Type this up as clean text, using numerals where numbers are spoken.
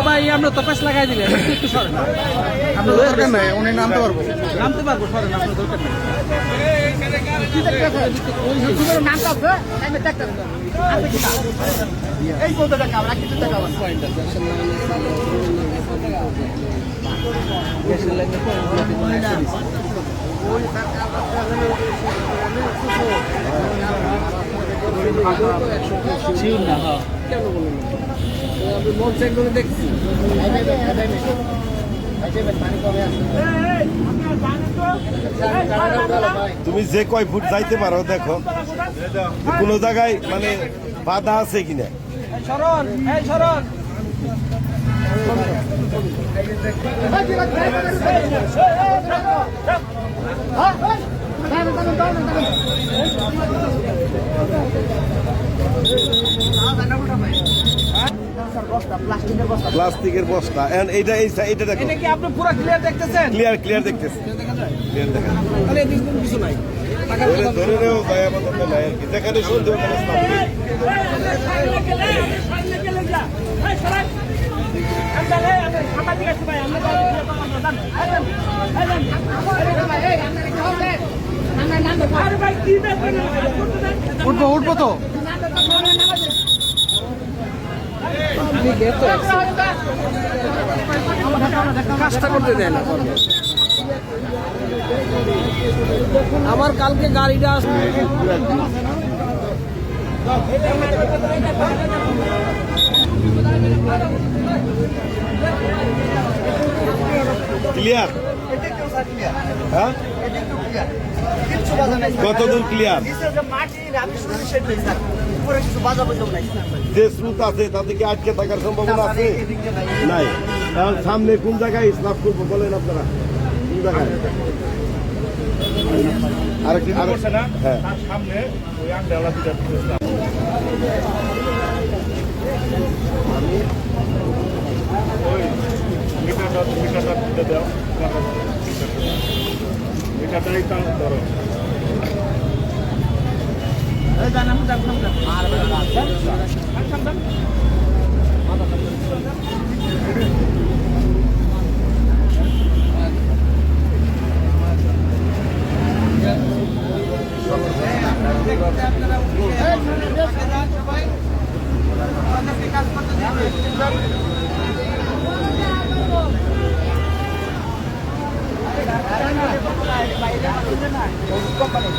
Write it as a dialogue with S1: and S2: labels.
S1: ভাই আমরা তো পাশ লাগাই দিলেন একটু সরেন আপনার দরকার নাই উনি নামতে পারবো সরেন আপনার দরকার নেই
S2: এই কত টাকা আমরা কিছু টাকা
S3: তুমি যে কয় ফুট যাইতে পারো দেখো কোন জায়গায় মানে বাধা আছে কিনা। প্লাস্টিকের বস্তা এইটা দেখো
S1: এটা কি আপনি পুরো ক্লিয়ার দেখতেছেন?
S3: ক্লিয়ার দেখতেছি ক্লিয়ার দেখা
S1: তাহলে এদিকে কোনো কিছু নাই
S3: ধরে নেও দয়া মতো নাই আর কি যেখানে সন্দেহ
S1: উঠবো তো কাজটা করতে দেয় না আমার কালকে গাড়িটা
S3: ক্লিয়ার হ্যাঁ কতদূর ক্লিয়ার যে স্রোত আছে তাতে কি আটকে থাকার সম্ভাবনা আছে নাই কারণ সামনে কোন জায়গায় স্নাপ করবো বলেন আপনারা কোন জায়গায় আরেকটি হ্যাঁ সামনে মিটারটা দাও মিটারটাই টান ধরো
S2: কোম্পানি